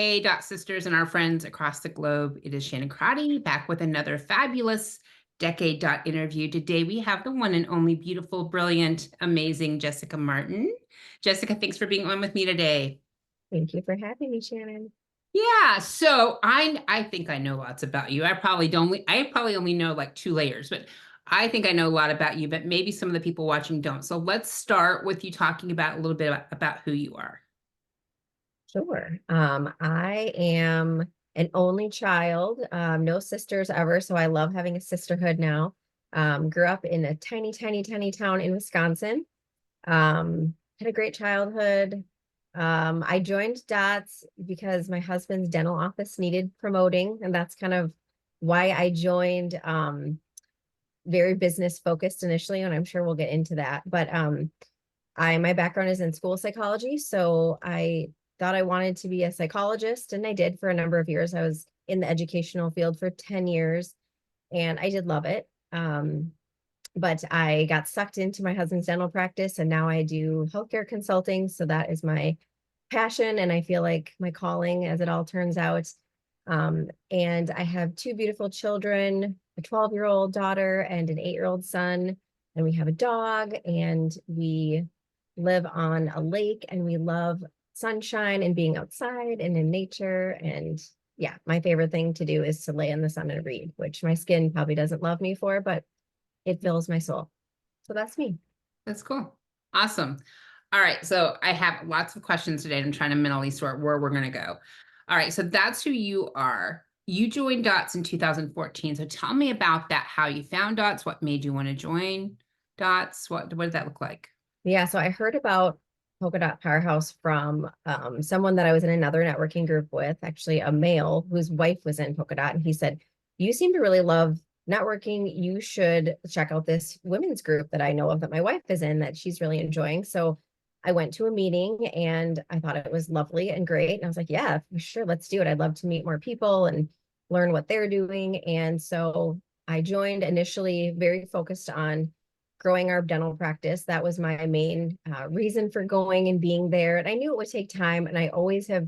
Hey, Dot Sisters and our friends across the globe. It is Shannon Crotty back with another fabulous Decade Dot interview. Today we have the one and only beautiful, brilliant, amazing Jessica Martin. Jessica, thanks for being on with me today. Thank you for having me, Shannon. Yeah, so I think I know lots about you. I probably only know like two layers, but I think I know a lot about you, but maybe some of the people watching don't. So let's start with you talking about a little bit about who you are. Sure. I am an only child, no sisters ever, so I love having a sisterhood now. Grew up in a tiny, tiny, tiny town in Wisconsin. Had a great childhood. I joined DOTS because my husband's dental office needed promoting, and that's kind of why I joined. Very business focused initially, and I'm sure we'll get into that. But my background is in school psychology, so I thought I wanted to be a psychologist, and I did for a number of years. I was in the educational field for 10 years, and I did love it. But I got sucked into my husband's dental practice, and now I do healthcare consulting. So that is my passion, and I feel like my calling, as it all turns out. And I have two beautiful children, a 12-year-old daughter and an 8-year-old son, and we have a dog, and we live on a lake, and we love sunshine and being outside and in nature. And yeah, my favorite thing to do is to lay in the sun and read, which my skin probably doesn't love me for, but it fills my soul. So that's me. That's cool. Awesome. All right. So I have lots of questions today. I'm trying to mentally sort where we're going to go. All right. So that's who you are. You joined DOTS in 2014. So tell me about that, how you found DOTS, what made you want to join DOTS? What did that look like? Yeah, so I heard about Polka Dot Powerhouse from someone that I was in another networking group with, actually a male whose wife was in Polka Dot. And he said, "You seem to really love networking. You should check out this women's group that I know of that my wife is in that she's really enjoying." So I went to a meeting and I thought it was lovely and great. And I was like, yeah, for sure, let's do it. I'd love to meet more people and learn what they're doing. And so I joined initially very focused on growing our dental practice. That was my main reason for going and being there. And I knew it would take time. And I always have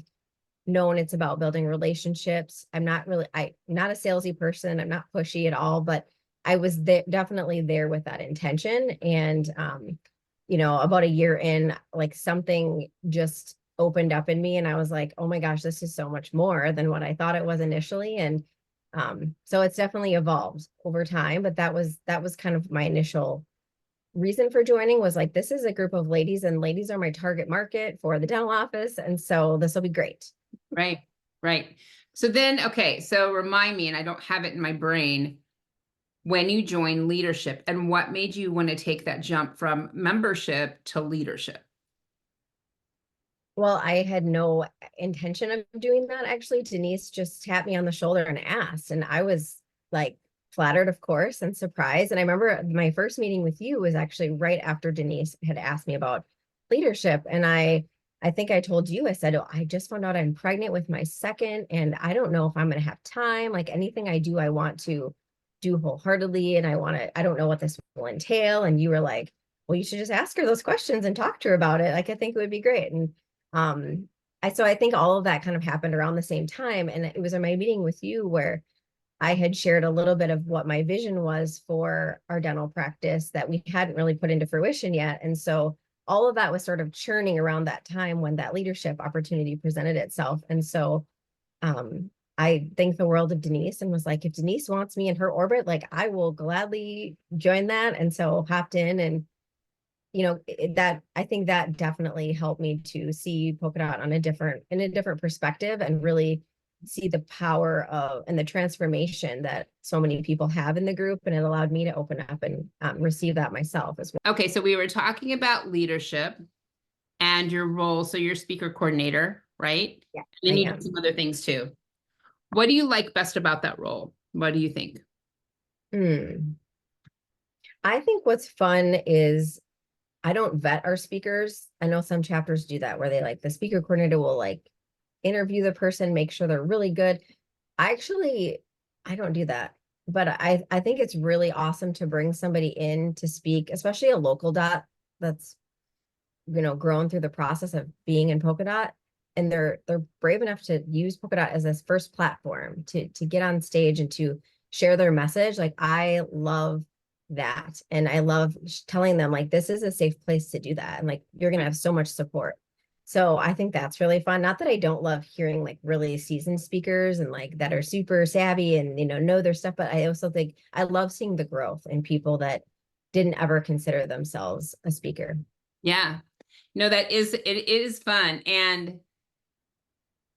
known it's about building relationships. I'm not not a salesy person. I'm not pushy at all, but I was definitely there with that intention. And, about a year in, like something just opened up in me and I was like, oh my gosh, this is so much more than what I thought it was initially. And so it's definitely evolved over time, but that was kind of my initial reason for joining was like, this is a group of ladies and ladies are my target market for the dental office. And so this will be great. Right. Right. So then, okay. So remind me, and I don't have it in my brain, when you joined leadership and what made you want to take that jump from membership to leadership? Well, I had no intention of doing that. Actually, Denise just tapped me on the shoulder and asked, and I was like flattered, of course, and surprised. And I remember my first meeting with you was actually right after Denise had asked me about leadership. And I think I told you, I said, "Oh, I just found out I'm pregnant with my second, and I don't know if I'm going to have time. Like anything I do, I want to do wholeheartedly, and I don't know what this will entail." And you were like, "Well, you should just ask her those questions and talk to her about it. Like, I think it would be great." And um, I think all of that kind of happened around the same time. And it was in my meeting with you where I had shared a little bit of what my vision was for our dental practice that we hadn't really put into fruition yet. And so all of that was sort of churning around that time when that leadership opportunity presented itself. And so I think the world of Denise and was like, if Denise wants me in her orbit, like I will gladly join that. And so hopped in and that I think that definitely helped me to see polka dot in a different perspective and really see the power of and the transformation that so many people have in the group. And it allowed me to open up and receive that myself as well. Okay, so we were talking about leadership and your role. So you're speaker coordinator, right? Yeah, And I then you did am. some other things too. What do you like best about that role? What do you think? Hmm. I think what's fun is I don't vet our speakers. I know some chapters do that where they like the speaker coordinator will like interview the person, make sure they're really good. I actually, I don't do that, but I think it's really awesome to bring somebody in to speak, especially a local dot that's, grown through the process of being in Polka Dot. and they're brave enough to use Polka Dot as this first platform to get on stage and to share their message. Like, I love that. And I love telling them, like, this is a safe place to do that. And like, you're going to have so much support. So I think that's really fun. Not that I don't love hearing like really seasoned speakers and like that are super savvy and, know their stuff, but I also think I love seeing the growth in people that didn't ever consider themselves a speaker. Yeah. No, it is fun. And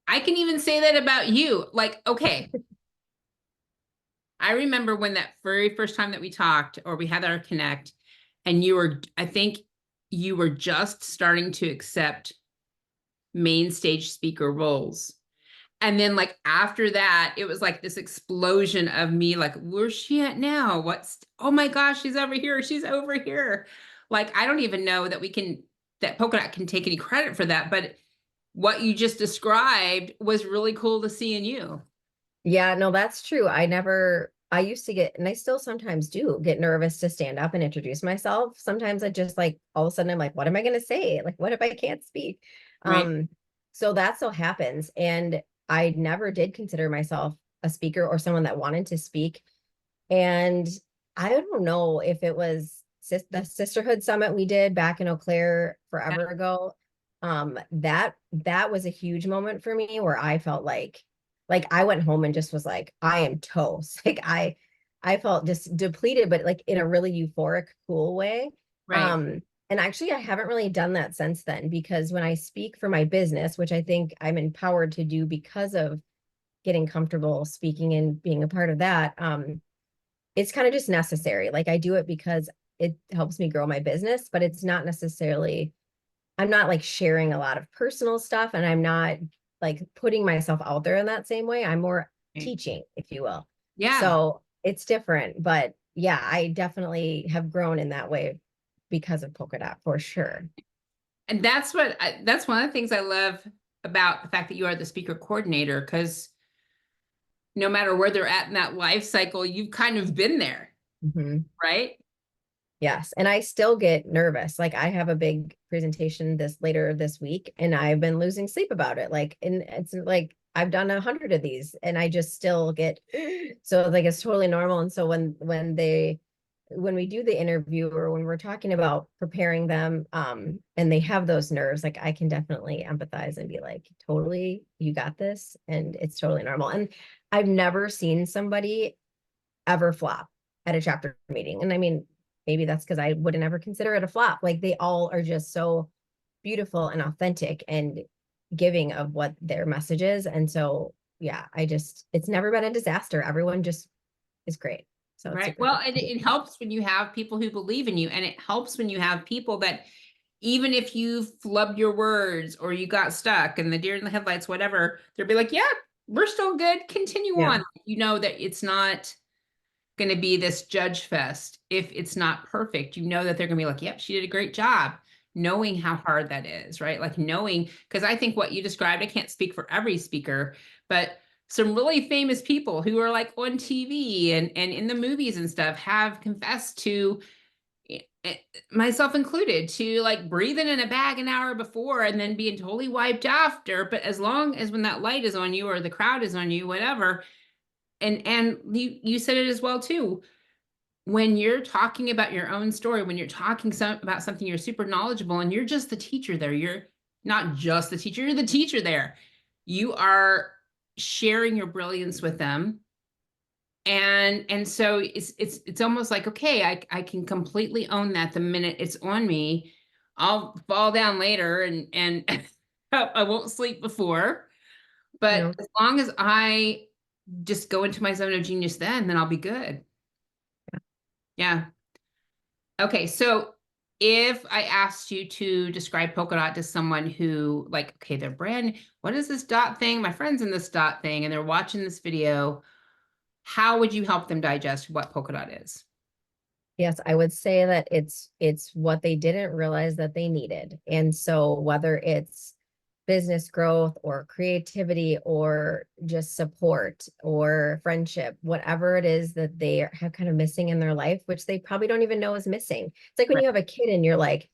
I can even say that about you. Like, okay. I remember when that very first time that we talked or we had our connect, and I think you were just starting to accept main stage speaker roles. And then like after that, it was like this explosion of me, like, where's she at now? Oh my gosh, she's over here. She's over here. Like, I don't even know that Polka Dot can take any credit for that. But what you just described was really cool to see in you. Yeah, no, that's true. I used to get, and I still sometimes do get nervous to stand up and introduce myself. Sometimes I just like, all of a sudden I'm like, what am I going to say? Like, what if I can't speak? Right. So that still happens. And I never did consider myself a speaker or someone that wanted to speak. And I don't know if it was the sisterhood summit we did back in Eau Claire forever ago. That was a huge moment for me where I felt like I went home and just was like, I am toast. Like I felt just depleted, but like in a really euphoric, cool way. Right. And actually I haven't really done that since then, because when I speak for my business, which I think I'm empowered to do because of getting comfortable speaking and being a part of that, it's kind of just necessary. Like, I do it because it helps me grow my business, but it's not necessarily, I'm not like sharing a lot of personal stuff, and I'm not like putting myself out there in that same way. I'm more Right. teaching, if you will. Yeah. So it's different, but yeah, I definitely have grown in that way because of Polka Dot for sure. And that's one of the things I love about the fact that you are the speaker coordinator, because no matter where they're at in that life cycle, you've kind of been there, Mhm. right? Yes. And I still get nervous. Like, I have a big presentation later this week, and I've been losing sleep about it. Like, and it's like I've done 100 of these and I just still get so like it's totally normal. And so when we do the interview or when we're talking about preparing them, and they have those nerves, like, I can definitely empathize and be like, totally, you got this, and it's totally normal. And I've never seen somebody ever flop at a chapter meeting. And I mean, maybe that's because I wouldn't ever consider it a flop. Like, they all are just so beautiful and authentic and giving of what their message is. And so, yeah, it's never been a disaster. Everyone just is great. So it's Right. super Well, fun. it helps when you have people who believe in you, and it helps when you have people that, even if you flubbed your words or you got stuck and the deer in the headlights, whatever, they'll be like, yeah, we're still good. Continue Yeah. on. You know that it's not going to be this judge fest. If it's not perfect, you know that they're going to be like, yep, she did a great job, knowing how hard that is, right? Like, knowing, because I think what you described, I can't speak for every speaker, but some really famous people who are like on TV and in the movies and stuff have confessed to, myself included, to like breathing in a bag an hour before and then being totally wiped after. But as long as when that light is on you or the crowd is on you, whatever, and you said it as well too, when you're talking about your own story, when you're talking about something you're super knowledgeable and you're just the teacher there, you're not just the teacher, you're the teacher there. You are sharing your brilliance with them. And so it's almost like, okay, I can completely own that the minute it's on me. I'll fall down later and I won't sleep before. You But know, as long as I just go into my zone of genius, then I'll be good. Yeah. Okay, so if I asked you to describe polka dot to someone who, like, okay, they're what is this dot thing? My friend's in this dot thing and they're watching this video. How would you help them digest what polka dot is? yes, I would say that it's what they didn't realize that they needed. And so whether it's business growth or creativity or just support or friendship, whatever it is that they have kind of missing in their life, which they probably don't even know is missing. It's like when Right. you have a kid and you're like,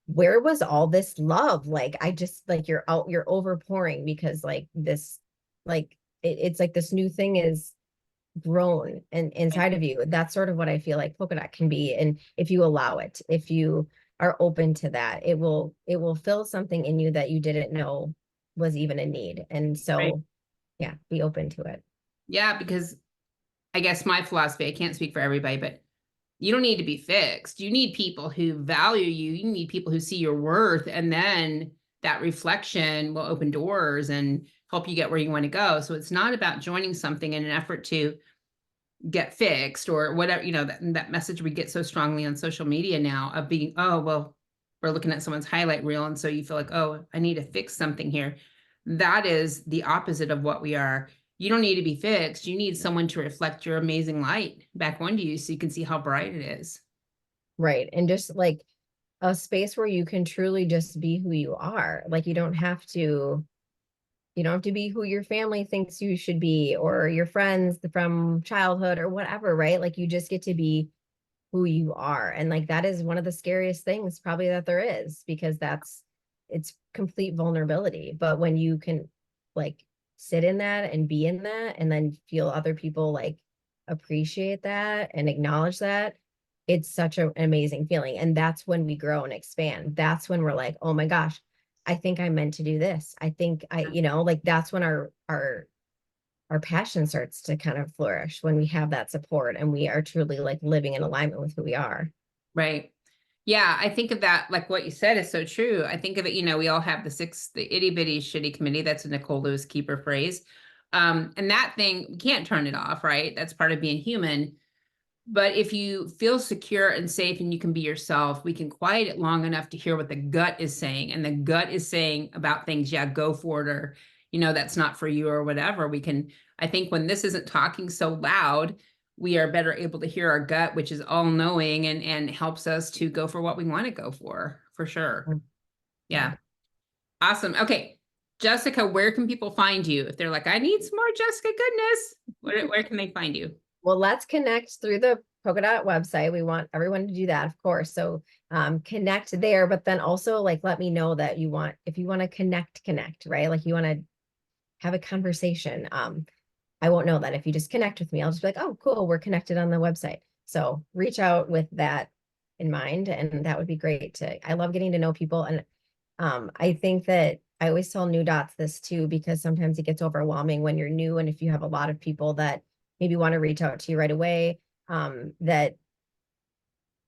where was all this love? Like, I just like you're overpouring because like this, like it's like this new thing is grown and inside of you. That's sort of what I feel like polka dot can be. And if you allow it, if you are open to that, it will fill something in you that you didn't know was even a need. And Right. so yeah, be open to it. Yeah, because I guess my philosophy, I can't speak for everybody, but you don't need to be fixed. You need people who value you. You need people who see your worth, and then that reflection will open doors and help you get where you want to go. So it's not about joining something in an effort to get fixed or whatever, that message we get so strongly on social media now of being, oh, well, we're looking at someone's highlight reel. And so you feel like, oh, I need to fix something here. That is the opposite of what we are. You don't need to be fixed. You need someone to reflect your amazing light back onto you so you can see how bright it is. Right. And just like a space where you can truly just be who you are. Like you don't have to be who your family thinks you should be or your friends from childhood or whatever, right? Like you just get to be who you are. And like that is one of the scariest things probably that there is because it's complete vulnerability. But when you can like sit in that and be in that and then feel other people like appreciate that and acknowledge that, it's such an amazing feeling. And that's when we grow and expand. That's when we're like, oh my gosh, I think I'm meant to do this. I think like that's when our passion starts to kind of flourish when we have that support and we are truly like living in alignment with who we are. Right. Yeah, I think of that, like what you said is so true. I think of it, we all have the itty bitty shitty committee. That's a Nicole Lewis Keeper phrase. And that thing, we can't turn it off, right? That's part of being human. But if you feel secure and safe and you can be yourself, we can quiet it long enough to hear what the gut is saying. And the gut is saying about things, yeah, go for it, or, that's not for you or whatever. I think when this isn't talking so loud, we are better able to hear our gut, which is all knowing and helps us to go for what we want to go for sure. Yeah. Yeah. Awesome. Okay. Jessica, where can people find you? If they're like, I need some more Jessica goodness, where can they find you? Well, let's connect through the Polka Dot website. We want everyone to do that, of course. So connect there, but then also like let me know that if you want to connect, right? Like you want to have a conversation. I won't know that if you just connect with me. I'll just be like, oh, cool, we're connected on the website. So reach out with that in mind, and that would be great. I love getting to know people, and I think that I always tell new dots this too because sometimes it gets overwhelming when you're new, and if you have a lot of people that maybe want to reach out to you right away, that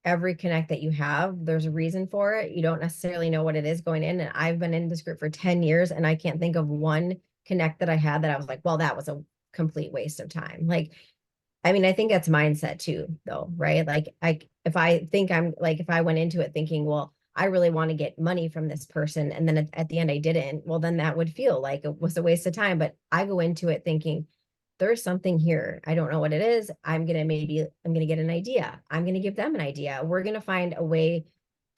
every connect that you have, there's a reason for it. You don't necessarily know what it is going in. And I've been in this group for 10 years and I can't think of one connect that I had that I was like, well, that was a complete waste of time. Like, I mean, I think that's mindset too, though, right? Like if I went into it thinking, well, I really want to get money from this person. And then at the end I didn't, well, then that would feel like it was a waste of time. But I go into it thinking, there's something here. I don't know what it is. I'm going to get an idea. I'm going to give them an idea. We're going to find a way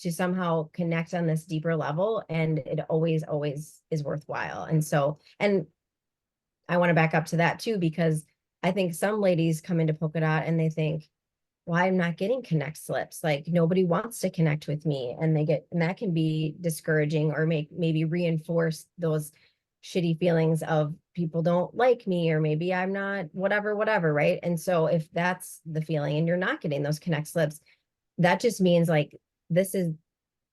to somehow connect on this deeper level. And it always, always is worthwhile. And I want to back up to that too, because I think some ladies come into Polka Dot and they think, well, I'm not getting connect slips. Like nobody wants to connect with me. And that can be discouraging or maybe reinforce those shitty feelings of people don't like me, or maybe I'm not whatever. Right. And so if that's the feeling and you're not getting those connect slips, that just means like, this is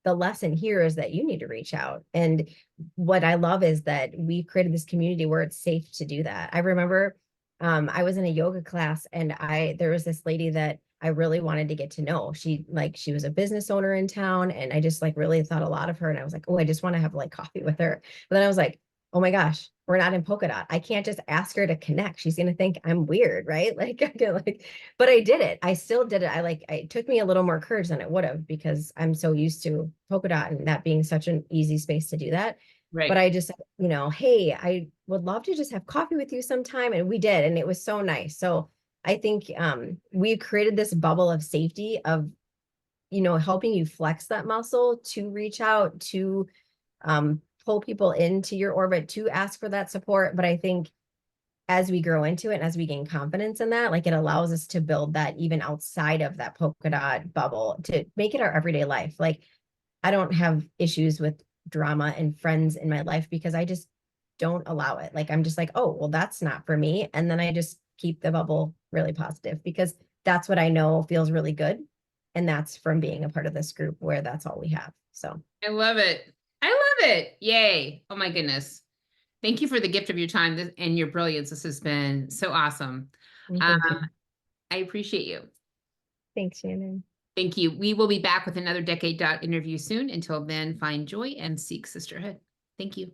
the lesson here is that you need to reach out. And what I love is that we created this community where it's safe to do that. I remember I was in a yoga class and there was this lady that I really wanted to get to know. She was a business owner in town and I just like really thought a lot of her. And I was like, oh, I just want to have like coffee with her. But then I was like, oh my gosh, we're not in Polka Dot. I can't just ask her to connect. She's going to think I'm weird, right? But I did it. I still did it. It took me a little more courage than it would have because I'm so used to Polka Dot and that being such an easy space to do that. But Right. I just, hey, I would love to just have coffee with you sometime. And we did. And it was so nice. So I think we created this bubble of safety of, helping you flex that muscle to reach out, to pull people into your orbit, to ask for that support. But I think as we grow into it and as we gain confidence in that, like it allows us to build that even outside of that Polka Dot bubble to make it our everyday life. Like I don't have issues with drama and friends in my life because I just don't allow it. Like I'm just like, oh, well, that's not for me. And then I just keep the bubble really positive because that's what I know feels really good. And that's from being a part of this group where that's all we have. So I love it. I love it. Yay. Oh my goodness. Thank you for the gift of your time and your brilliance. This has been so awesome. thank you. I appreciate you. Thanks, Shannon. Thank you. We will be back with another Decade Dot interview soon. Until then, find joy and seek sisterhood. Thank you.